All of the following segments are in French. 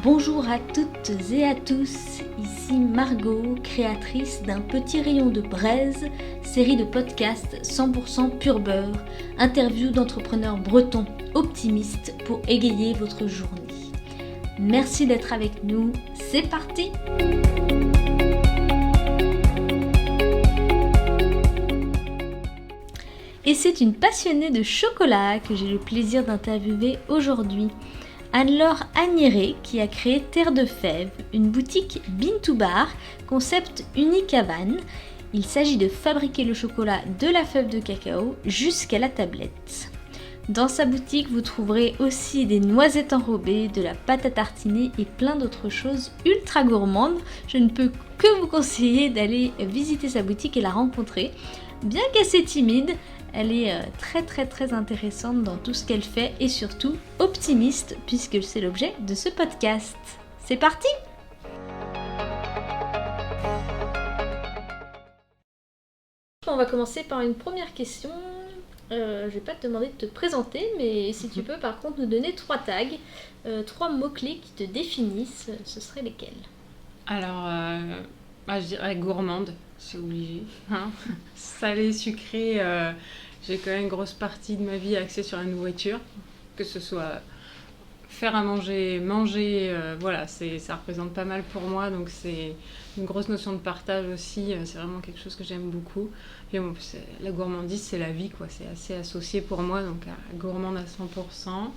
Bonjour à toutes et à tous, ici Margot, créatrice d'un petit rayon de braise, série de podcasts 100% pur beurre, interviews d'entrepreneurs bretons optimistes pour égayer votre journée. Merci d'être avec nous, c'est parti! Et c'est une passionnée de chocolat que j'ai le plaisir d'interviewer aujourd'hui. Anne-Laure Agniret qui a créé Terre de Fèves, une boutique Bean to Bar, concept unique à Vannes. Il s'agit de fabriquer le chocolat de la fève de cacao jusqu'à la tablette. Dans sa boutique, vous trouverez aussi des noisettes enrobées, de la pâte à tartiner et plein d'autres choses ultra gourmandes. Je ne peux que vous conseiller d'aller visiter sa boutique et la rencontrer. Bien qu'assez timide, elle est très intéressante dans tout ce qu'elle fait et surtout optimiste puisque c'est l'objet de ce podcast. C'est parti! On va commencer par une première question. Je vais pas te demander de te présenter, mais si tu peux par contre nous donner 3 tags, 3 mots-clés qui te définissent, ce seraient lesquels? Alors, je dirais gourmande, c'est obligé. Hein. Salé, sucré, j'ai quand même une grosse partie de ma vie axée sur la nourriture, que ce soit faire à manger, voilà, ça représente pas mal pour moi, donc c'est une grosse notion de partage aussi, c'est vraiment quelque chose que j'aime beaucoup. Et bon, la gourmandise, c'est la vie, quoi, c'est assez associé pour moi, donc gourmande à 100%.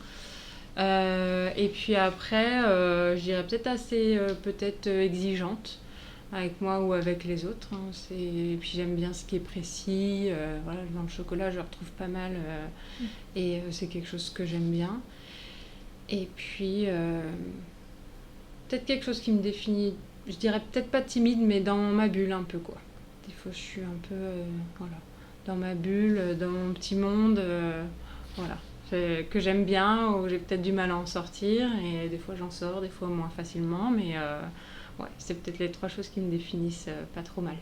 Et puis après, je dirais peut-être assez exigeante avec moi ou avec les autres. Hein. Et puis j'aime bien ce qui est précis. Voilà, dans le chocolat, je le retrouve pas mal. Et c'est quelque chose que j'aime bien. Et puis, peut-être quelque chose qui me définit, je dirais peut-être pas timide, mais dans ma bulle un peu, quoi. Des fois, je suis un peu voilà, dans ma bulle, dans mon petit monde. Voilà. Que j'aime bien, où j'ai peut-être du mal à en sortir, et des fois j'en sors, des fois moins facilement, mais ouais, c'est peut-être les 3 choses qui me définissent pas trop mal.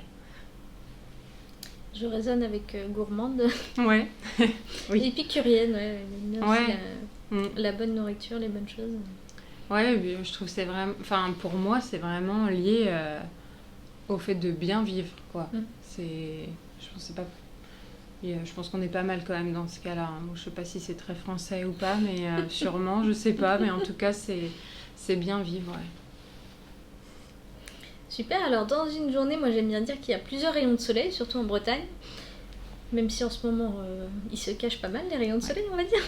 Je résonne avec gourmande. Ouais. Oui. Épicurienne, ouais, j'aime bien Ouais. aussi la bonne nourriture, les bonnes choses. Ouais, je trouve que c'est vraiment, enfin pour moi c'est vraiment lié au fait de bien vivre, quoi. Je pense que c'est pas. Et je pense qu'on est pas mal quand même dans ce cas-là. Hein. Je sais pas si c'est très français ou pas, mais sûrement, je sais pas. Mais en tout cas, c'est bien vivre. Ouais. Super, alors dans une journée, moi j'aime bien dire qu'il y a plusieurs rayons de soleil, surtout en Bretagne. Même si en ce moment, ils se cachent pas mal les rayons de soleil, on va dire.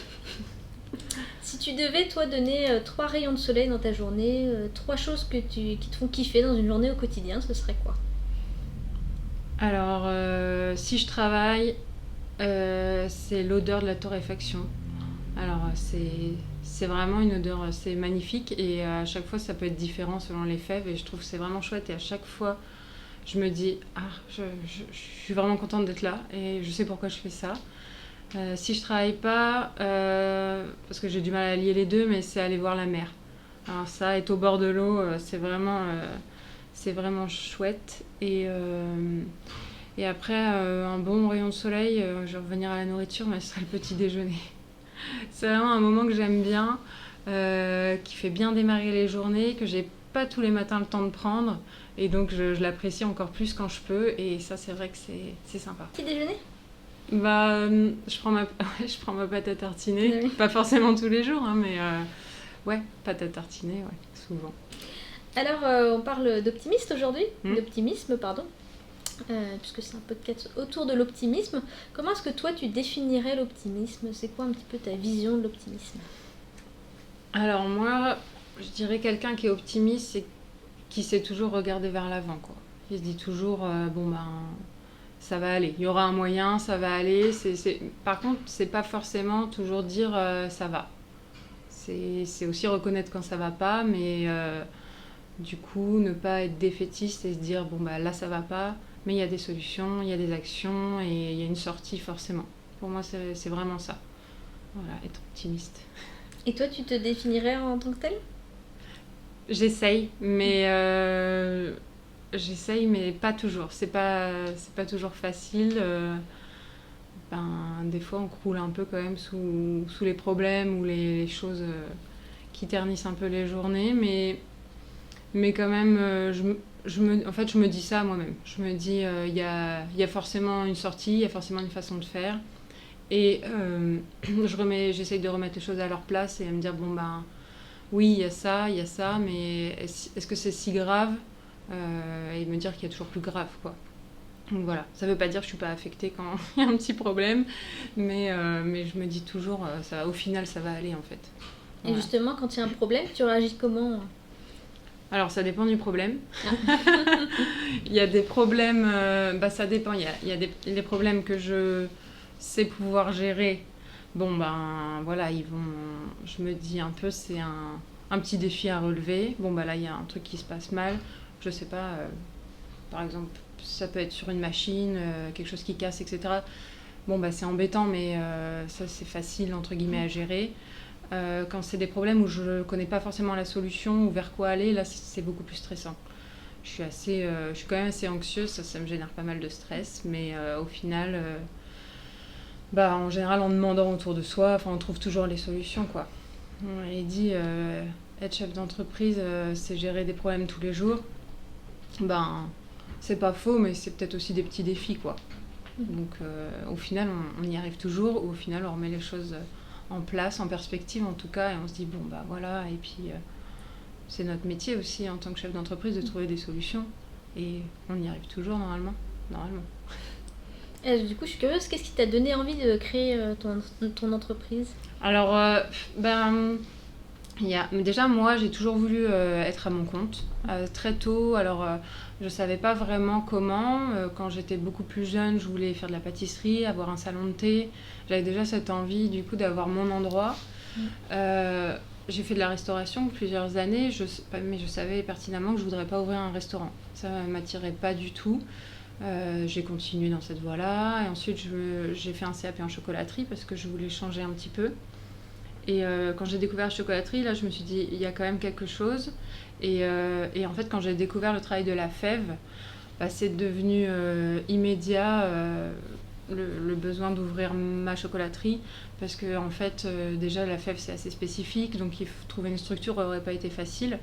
Si tu devais, toi, donner 3 rayons de soleil dans ta journée, 3 choses qui te font kiffer dans une journée au quotidien, ce serait quoi? Alors, si je travaille, c'est l'odeur de la torréfaction. Alors, c'est vraiment une odeur, c'est magnifique. Et à chaque fois, ça peut être différent selon les fèves. Et je trouve que c'est vraiment chouette. Et à chaque fois, je me dis, je suis vraiment contente d'être là. Et je sais pourquoi je fais ça. Si je travaille pas, parce que j'ai du mal à lier les deux, mais c'est aller voir la mer. Alors ça, être au bord de l'eau, c'est vraiment chouette. Et après, un bon rayon de soleil, je vais revenir à la nourriture, mais ce serait le petit déjeuner. C'est vraiment un moment que j'aime bien, qui fait bien démarrer les journées, que j'ai pas tous les matins le temps de prendre. Et donc je l'apprécie encore plus quand je peux. Et ça, c'est vrai que c'est sympa. Petit déjeuner? Bah, je prends ma pâte à tartiner. Oui. Pas forcément tous les jours, hein, mais ouais, pâte à tartiner, ouais, souvent. Alors, on parle d'optimisme, pardon. Puisque c'est un podcast autour de l'optimisme. Comment est-ce que toi tu définirais l'optimisme? C'est quoi un petit peu ta vision de l'optimisme? Alors moi, je dirais quelqu'un qui est optimiste, c'est qui sait toujours regarder vers l'avant, quoi. Il se dit toujours, bon ben, ça va aller. Il y aura un moyen, ça va aller. Par contre, c'est pas forcément toujours dire ça va. C'est aussi reconnaître quand ça va pas, mais du coup, ne pas être défaitiste et se dire, bon bah là ça va pas, mais il y a des solutions, il y a des actions et il y a une sortie forcément. Pour moi, c'est vraiment ça. Voilà, être optimiste. Et toi, tu te définirais en tant que tel? J'essaye, mais pas toujours. C'est pas toujours facile. Des fois, on croule un peu quand même sous les problèmes ou les choses qui ternissent un peu les journées, mais quand même, en fait, je me dis ça à moi-même. Je me dis, il y a forcément une sortie, il y a forcément une façon de faire. Et j'essaye de remettre les choses à leur place et à me dire, bon ben, oui, il y a ça, mais est-ce que c'est si grave et me dire qu'il y a toujours plus grave, quoi. Donc voilà, ça veut pas dire que je suis pas affectée quand il y a un petit problème, mais je me dis toujours, au final, ça va aller, en fait. Et Voilà. justement, quand il y a un problème, tu réagis comment? Alors, ça dépend du problème. Il y a des problèmes, ça dépend. Il y a des problèmes que je sais pouvoir gérer. Bon, ben voilà, je me dis un peu, c'est un petit défi à relever. Bon, bah là, il y a un truc qui se passe mal. Je sais pas, par exemple, ça peut être sur une machine, quelque chose qui casse, etc. Bon, bah c'est embêtant, mais ça, c'est facile, entre guillemets, à gérer. Quand c'est des problèmes où je ne connais pas forcément la solution ou vers quoi aller, là c'est beaucoup plus stressant. Je suis quand même assez anxieuse, ça me génère pas mal de stress, mais au final, en général en demandant autour de soi, on trouve toujours les solutions, quoi. Il dit être chef d'entreprise, c'est gérer des problèmes tous les jours. C'est pas faux, mais c'est peut-être aussi des petits défis, quoi. Donc au final on y arrive toujours, ou au final on remet les choses en place, en perspective en tout cas, et on se dit bon bah voilà, et puis c'est notre métier aussi en tant que chef d'entreprise de trouver des solutions, et on y arrive toujours normalement. Du coup, je suis curieuse, qu'est-ce qui t'a donné envie de créer ton entreprise? Alors déjà moi j'ai toujours voulu être à mon compte très tôt. Alors je savais pas vraiment comment. Quand j'étais beaucoup plus jeune, je voulais faire de la pâtisserie, avoir un salon de thé. J'avais déjà cette envie du coup d'avoir mon endroit. J'ai fait de la restauration plusieurs années, mais je savais pertinemment que je voudrais pas ouvrir un restaurant. Ça m'attirait pas du tout. J'ai continué dans cette voie-là, et ensuite j'ai fait un CAP en chocolaterie parce que je voulais changer un petit peu. Et quand j'ai découvert la chocolaterie, là je me suis dit il y a quand même quelque chose. Et en fait quand j'ai découvert le travail de la fève, c'est devenu immédiat le besoin d'ouvrir ma chocolaterie, parce que en fait déjà la fève c'est assez spécifique, donc trouver une structure n'aurait pas été facile.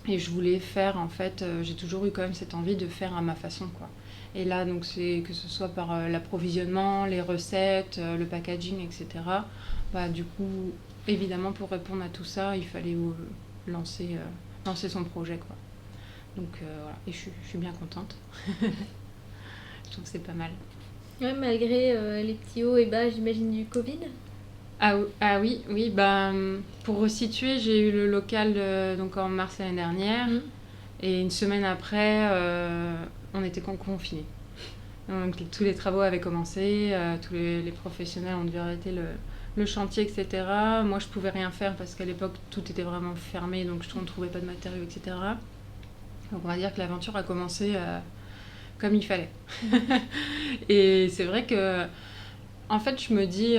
Et je voulais faire, en fait, j'ai toujours eu quand même cette envie de faire à ma façon, quoi. Et là, donc, c'est que ce soit par l'approvisionnement, les recettes, le packaging, etc. Du coup, évidemment, pour répondre à tout ça, il fallait lancer son projet, quoi. Donc, voilà. Et je suis bien contente. Je trouve que c'est pas mal. Ouais, malgré les petits hauts et bas, j'imagine, du Covid. Ah oui, pour resituer, j'ai eu le local donc en mars l'année dernière, et une semaine après, on était confinés. Donc tous les travaux avaient commencé, tous les professionnels ont dû arrêter le chantier, etc. Moi, je pouvais rien faire parce qu'à l'époque, tout était vraiment fermé, donc on ne trouvait pas de matériaux, etc. Donc on va dire que l'aventure a commencé comme il fallait. Et c'est vrai que en fait, je me dis,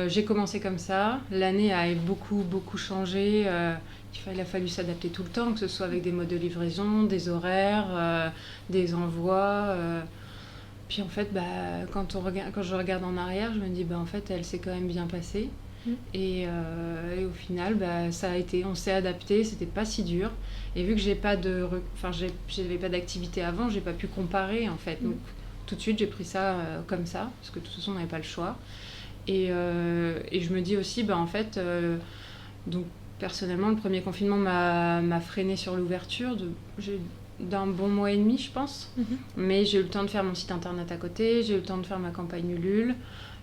j'ai commencé comme ça, l'année a beaucoup, beaucoup changé, il a fallu s'adapter tout le temps, que ce soit avec des modes de livraison, des horaires, des envois. Puis en fait, quand je regarde en arrière, je me dis, en fait, elle s'est quand même bien passée. Et au final, ça a été, on s'est adapté, c'était pas si dur. Et vu que j'avais pas d'activité avant, j'ai pas pu comparer, en fait. Donc, tout de suite, j'ai pris ça comme ça, parce que de toute façon, on n'avait pas le choix. Et je me dis aussi, en fait, donc personnellement, le premier confinement m'a freinée sur l'ouverture d'un bon mois et demi, je pense. Mais j'ai eu le temps de faire mon site internet à côté, j'ai eu le temps de faire ma campagne Ulule.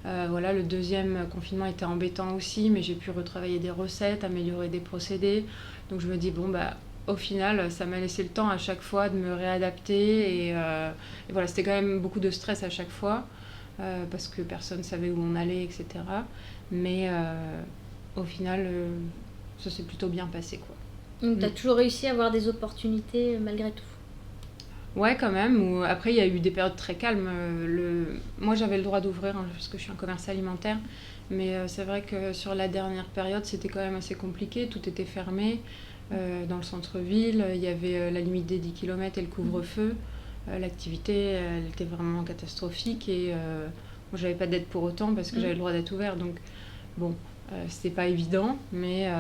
Voilà, le deuxième confinement était embêtant aussi, mais j'ai pu retravailler des recettes, améliorer des procédés. Donc je me dis, au final, ça m'a laissé le temps à chaque fois de me réadapter. Et voilà, c'était quand même beaucoup de stress à chaque fois, parce que personne ne savait où on allait, etc. Mais au final, ça s'est plutôt bien passé, quoi. Donc tu as toujours réussi à avoir des opportunités malgré tout? Ouais, quand même. Après, il y a eu des périodes très calmes. Moi, j'avais le droit d'ouvrir, parce que je suis un commerce alimentaire. Mais c'est vrai que sur la dernière période, c'était quand même assez compliqué. Tout était fermé. Dans le centre-ville, il y avait la limite des 10 km et le couvre-feu. L'activité, elle était vraiment catastrophique. Et moi, j'avais pas d'aide pour autant parce que j'avais le droit d'être ouvert. Donc, bon, C'était pas évident, mais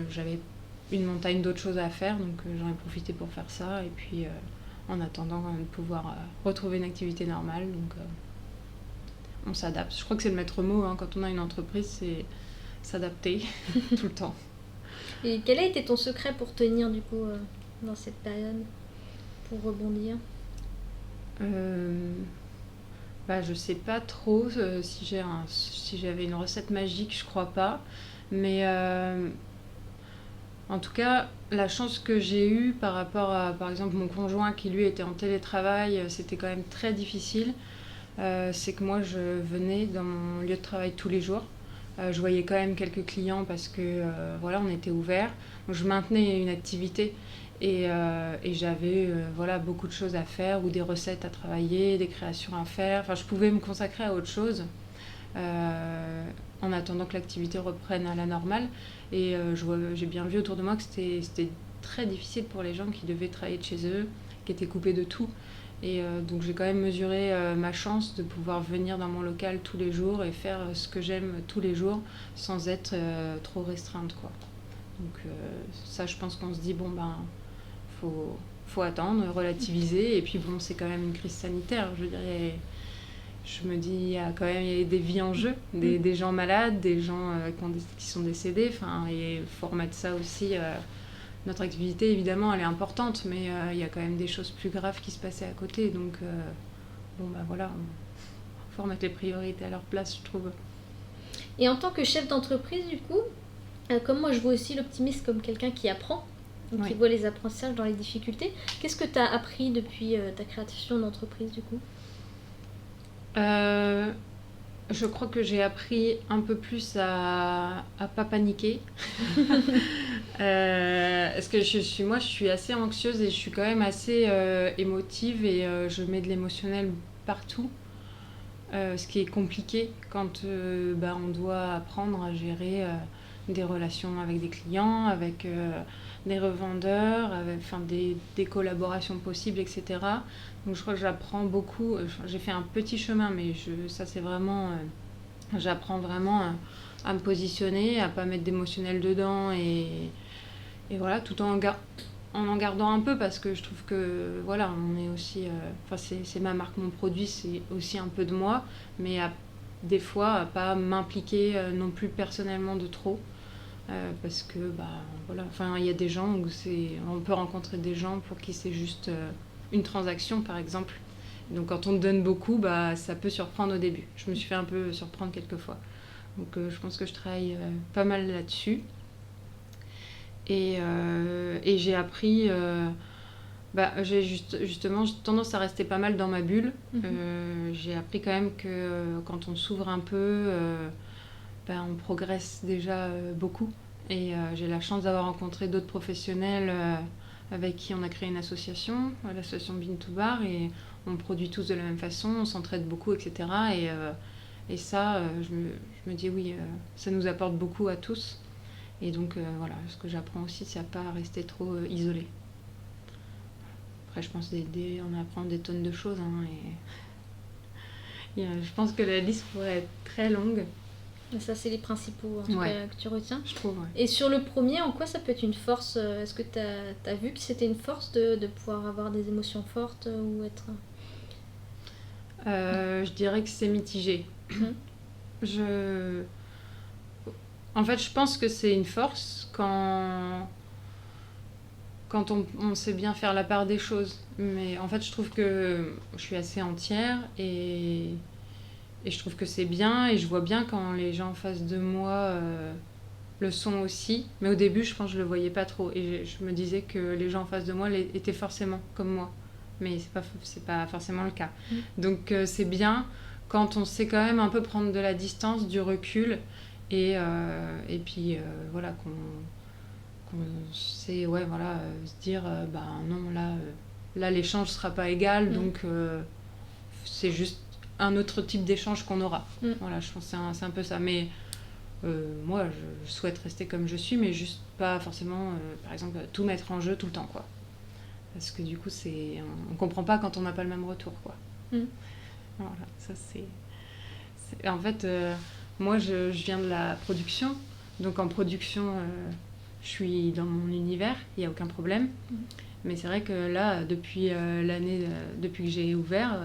j'avais une montagne d'autres choses à faire, donc j'en ai profité pour faire ça. Et puis, en attendant de pouvoir retrouver une activité normale, donc on s'adapte. Je crois que c'est le maître mot, hein, quand on a une entreprise, c'est s'adapter tout le temps. Et quel a été ton secret pour tenir du coup dans cette période, pour rebondir? Je sais pas trop si j'avais une recette magique, je crois pas. Mais en tout cas, la chance que j'ai eue par rapport à, par exemple, mon conjoint qui lui était en télétravail, c'était quand même très difficile. C'est que moi, je venais dans mon lieu de travail tous les jours. Je voyais quand même quelques clients parce que voilà, on était ouvert. Donc, je maintenais une activité et j'avais voilà, beaucoup de choses à faire ou des recettes à travailler, des créations à faire. Enfin, je pouvais me consacrer à autre chose en attendant que l'activité reprenne à la normale. Et j'ai bien vu autour de moi que c'était très difficile pour les gens qui devaient travailler de chez eux, qui étaient coupés de tout. Et donc j'ai quand même mesuré ma chance de pouvoir venir dans mon local tous les jours et faire ce que j'aime tous les jours sans être trop restreinte, quoi. Donc ça, je pense qu'on se dit, bon ben, faut attendre, relativiser. Et puis bon, c'est quand même une crise sanitaire, je dirais. Je me dis, il y a quand même des vies en jeu, des gens malades, des gens qui sont décédés. Et il faut remettre ça aussi. Notre activité, évidemment, elle est importante, mais il y a quand même des choses plus graves qui se passaient à côté. Donc, voilà, il faut remettre les priorités à leur place, je trouve. Et en tant que chef d'entreprise, du coup, comme moi je vois aussi l'optimisme comme quelqu'un qui apprend, donc qui voit les apprentissages dans les difficultés, qu'est-ce que tu as appris depuis ta création d'entreprise, du coup ? Je crois que j'ai appris un peu plus à pas paniquer. Parce que je suis assez anxieuse et je suis quand même assez émotive et je mets de l'émotionnel partout. Ce qui est compliqué quand on doit apprendre à gérer des relations avec des clients, avec des revendeurs, avec des collaborations possibles, etc. Donc je crois que j'apprends beaucoup. J'ai fait un petit chemin, mais ça c'est vraiment... j'apprends vraiment à me positionner, à pas mettre d'émotionnel dedans et voilà, tout en en gardant un peu parce que je trouve que voilà, on est aussi... c'est ma marque, mon produit, c'est aussi un peu de moi, mais des fois à pas m'impliquer non plus personnellement de trop. Parce que voilà, il y a des gens où on peut rencontrer des gens pour qui c'est juste une transaction par exemple. Donc quand on te donne beaucoup, ça peut surprendre au début. Je me suis fait un peu surprendre quelquefois. Donc je pense que je travaille pas mal là-dessus. Et j'ai appris... j'ai justement tendance à rester pas mal dans ma bulle. J'ai appris quand même que quand on s'ouvre un peu... on progresse déjà beaucoup. Et j'ai la chance d'avoir rencontré d'autres professionnels avec qui on a créé une association, l'association Bean2Bar, et on produit tous de la même façon, on s'entraide beaucoup, etc. Et ça, je me dis oui, ça nous apporte beaucoup à tous. Et donc voilà, ce que j'apprends aussi, c'est à ne pas rester trop isolé. Après, je pense on apprend des tonnes de choses. Je pense que la liste pourrait être très longue. Ça, c'est les principaux en tout cas, que tu retiens. Je trouve, ouais. Et sur le premier, en quoi ça peut être une force ? Est-ce que tu as vu que c'était une force de pouvoir avoir des émotions fortes ou être... Je dirais que c'est mitigé. En fait, je pense que c'est une force quand on sait bien faire la part des choses. Mais en fait, je trouve que je suis assez entière et je trouve que c'est bien et je vois bien quand les gens en face de moi le sont aussi. Mais au début, je pense que je le voyais pas trop et je me disais que les gens en face de moi étaient forcément comme moi. Mais c'est pas forcément le cas. Donc c'est bien quand on sait quand même un peu prendre de la distance, du recul et puis voilà qu'on sait se dire non là l'échange sera pas égal donc c'est juste un autre type d'échange qu'on aura. Voilà, je pense que c'est un peu ça. Mais moi, je souhaite rester comme je suis, mais juste pas forcément, par exemple, tout mettre en jeu tout le temps, quoi. Parce que du coup, on comprend pas quand on n'a pas le même retour, quoi. Voilà, ça c'est... En fait, moi, je viens de la production. Donc en production, je suis dans mon univers, il n'y a aucun problème. Mais c'est vrai que là, depuis depuis que j'ai ouvert,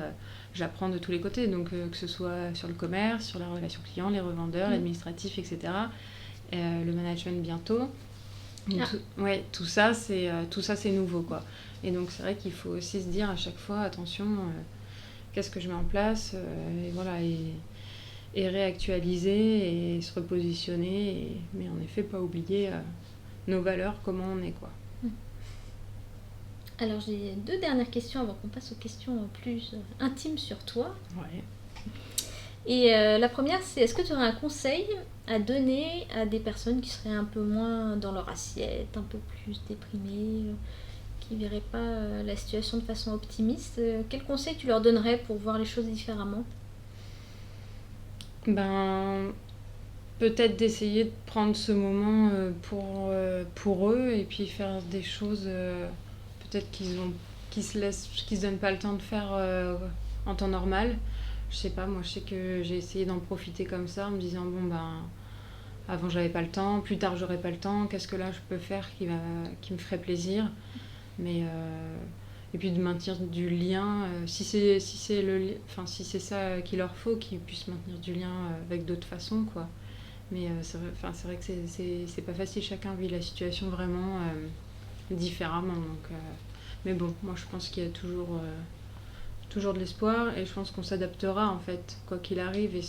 j'apprends de tous les côtés. Donc que ce soit sur le commerce, sur la relation client, les revendeurs, l'administratif, etc. Le management bientôt. Tout ça, c'est nouveau, quoi. Et donc c'est vrai qu'il faut aussi se dire à chaque fois, attention, qu'est-ce que je mets en place, et voilà, et réactualiser et se repositionner, mais en effet pas oublier nos valeurs, comment on est, quoi. Alors j'ai 2 dernières questions avant qu'on passe aux questions plus intimes sur toi. Ouais. Et la première, c'est est-ce que tu aurais un conseil à donner à des personnes qui seraient un peu moins dans leur assiette, un peu plus déprimées, qui ne verraient pas la situation de façon optimiste? Quel conseil tu leur donnerais pour voir les choses différemment? Peut-être d'essayer de prendre ce moment pour eux, et puis faire des choses peut-être qu'ils se donnent pas le temps de faire en temps normal. Je sais pas, moi je sais que j'ai essayé d'en profiter comme ça, en me disant avant j'avais pas le temps, plus tard j'aurai pas le temps, qu'est-ce que là je peux faire qui me ferait plaisir, mais et puis de maintenir du lien, si c'est ça qu'il leur faut, qu'ils puissent maintenir du lien avec d'autres façons, quoi. Mais c'est vrai que c'est pas facile, chacun vit la situation vraiment différemment, donc mais bon, moi je pense qu'il y a toujours de l'espoir, et je pense qu'on s'adaptera en fait, quoi qu'il arrive. Et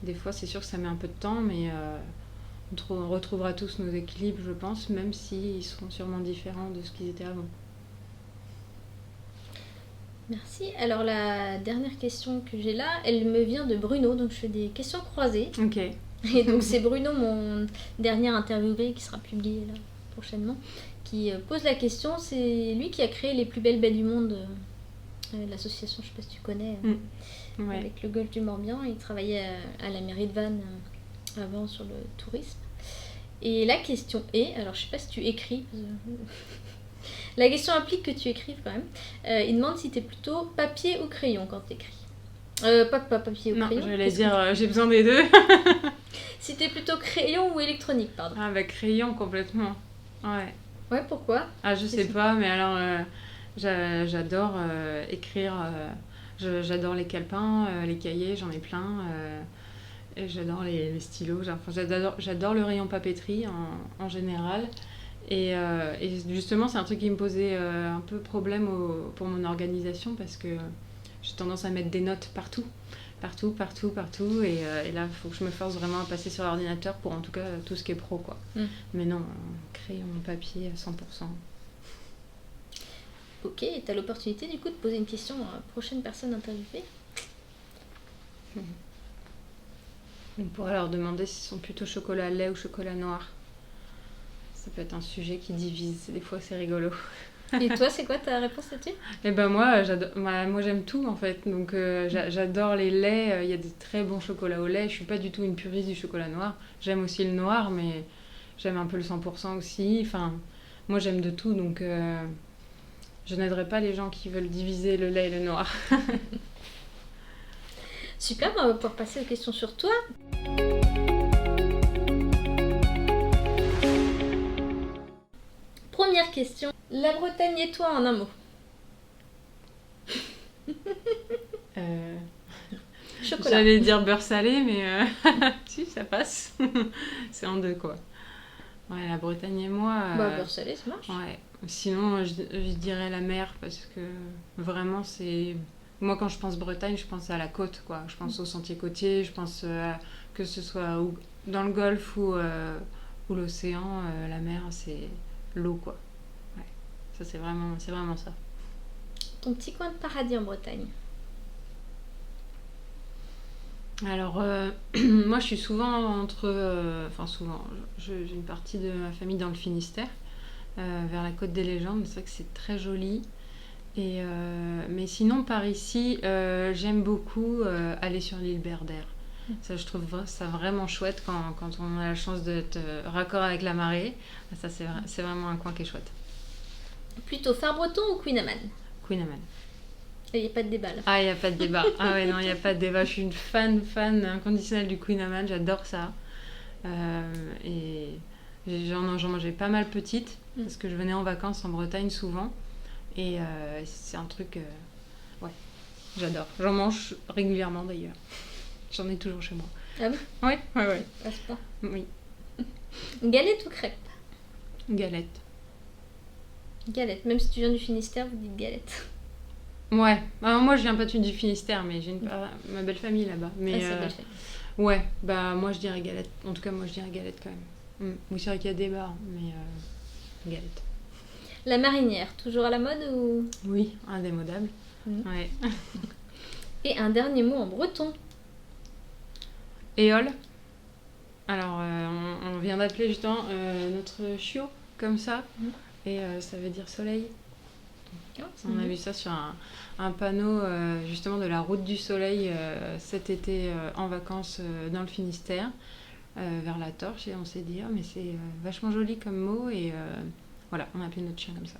des fois, c'est sûr que ça met un peu de temps, mais on retrouvera tous nos équilibres, je pense, même s'ils seront sûrement différents de ce qu'ils étaient avant. Merci. Alors la dernière question que j'ai là, elle me vient de Bruno, donc je fais des questions croisées. Ok. Et donc c'est Bruno, mon dernier interviewé, qui sera publié là prochainement, qui pose la question. C'est lui qui a créé les plus belles baies du monde. L'association, je ne sais pas si tu connais, Ouais. avec le golfe du Morbihan. Il travaillait à la mairie de Vannes avant sur le tourisme. Et la question est, alors je ne sais pas si tu écris, la question implique que tu écrives quand même. Il demande si tu es plutôt papier ou crayon quand tu écris. Pas papier ou crayon. Non, j'allais dire, j'ai besoin des deux. Si tu es plutôt crayon ou électronique, pardon. Ah crayon complètement. Ouais. Ouais, pourquoi? Ah, je sais pas, mais alors j'adore écrire. J'adore les calepins, les cahiers, j'en ai plein. Et j'adore les stylos. J'adore le rayon papeterie en général. Et justement, c'est un truc qui me posait un peu problème pour mon organisation, parce que j'ai tendance à mettre des notes partout. Et là, il faut que je me force vraiment à passer sur l'ordinateur pour, en tout cas, tout ce qui est pro, quoi. Mais non, crayon, papier, 100%. Ok, et tu as l'opportunité du coup de poser une question à la prochaine personne interviewée. On pourrait leur demander s'ils sont plutôt chocolat lait ou chocolat noir. Ça peut être un sujet qui divise, des fois c'est rigolo. Et toi, c'est quoi ta réponse là-dessus? Eh ben moi, moi j'aime tout en fait, donc j'adore les laits, il y a des très bons chocolats au lait, je suis pas du tout une puriste du chocolat noir, j'aime aussi le noir, mais j'aime un peu le 100% aussi, enfin, moi j'aime de tout, donc je n'aiderai pas les gens qui veulent diviser le lait et le noir. Super, on va pouvoir passer aux questions sur toi. Première question. La Bretagne et toi en un mot. Chocolat. J'allais dire beurre salé, mais si, ça passe. C'est en deux, quoi. Ouais, la Bretagne et moi... beurre salé, ça marche. Ouais. Sinon, je dirais la mer, parce que vraiment, c'est... Moi, quand je pense Bretagne, je pense à la côte, quoi. Je pense aux sentiers côtiers, je pense que ce soit dans le golfe ou l'océan, la mer, c'est l'eau, quoi. Ouais. Ça, c'est vraiment ça. Ton petit coin de paradis en Bretagne. Alors, moi, je suis souvent souvent, j'ai une partie de ma famille dans le Finistère, vers la Côte des Légendes. C'est vrai que c'est très joli. Mais sinon, par ici, j'aime beaucoup aller sur l'île Berdère. Ça, je trouve ça vraiment chouette quand on a la chance d'être raccord avec la marée. Ça, c'est vraiment un coin qui est chouette. Plutôt Phare Breton ou Queen Amman? Queen Amman. Il n'y a pas de débat là. Ah, il n'y a pas de débat. Ah ouais, non, il n'y a pas de débat. Je suis une fan inconditionnelle du Queen Amman. J'adore ça. Et j'en mangeais pas mal petite parce que je venais en vacances en Bretagne souvent. Et c'est un truc... ouais, j'adore. J'en mange régulièrement d'ailleurs. J'en ai toujours chez moi. Ah oui? Ouais. Passe pas. Oui. Galette ou crêpe? Galette. Galette. Même si tu viens du Finistère, vous dites galette. Ouais. Alors, moi, je viens pas du Finistère, mais j'ai ma belle famille là-bas. Mais C'est belle famille. ouais, bah moi je dirais galette. En tout cas, moi je dirais galette quand même. Oui, c'est vrai qu'il y a débat, mais galette. La marinière, toujours à la mode ou... Oui, indémodable. Ouais. Et un dernier mot en breton. Éole. Alors, on vient d'appeler justement notre chiot comme ça, et ça veut dire soleil. On a vu ça sur un panneau justement de la route du soleil cet été en vacances dans le Finistère, vers la Torche, et on s'est dit mais c'est vachement joli comme mot, et voilà, on a appelé notre chien comme ça.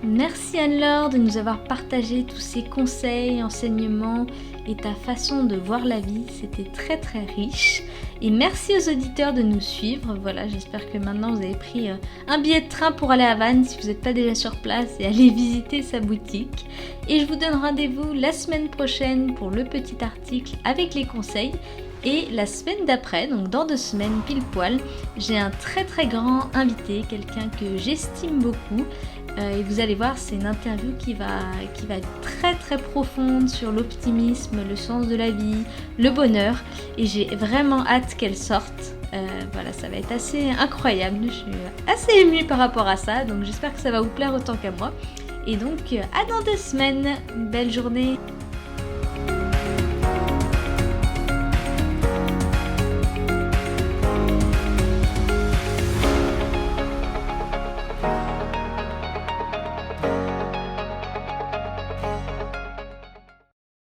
Merci Anne-Laure de nous avoir partagé tous ces conseils, enseignements et ta façon de voir la vie. C'était très très riche. Et merci aux auditeurs de nous suivre. Voilà, j'espère que maintenant vous avez pris un billet de train pour aller à Vannes si vous n'êtes pas déjà sur place, et aller visiter sa boutique. Et je vous donne rendez-vous la semaine prochaine pour le petit article avec les conseils. Et la semaine d'après, donc dans 2 semaines pile poil, j'ai un très très grand invité, quelqu'un que j'estime beaucoup. Et vous allez voir, c'est une interview qui va être très très profonde sur l'optimisme, le sens de la vie, le bonheur. Et j'ai vraiment hâte qu'elle sorte. Voilà, ça va être assez incroyable. Je suis assez émue par rapport à ça. Donc j'espère que ça va vous plaire autant qu'à moi. Et donc à dans 2 semaines. Belle journée.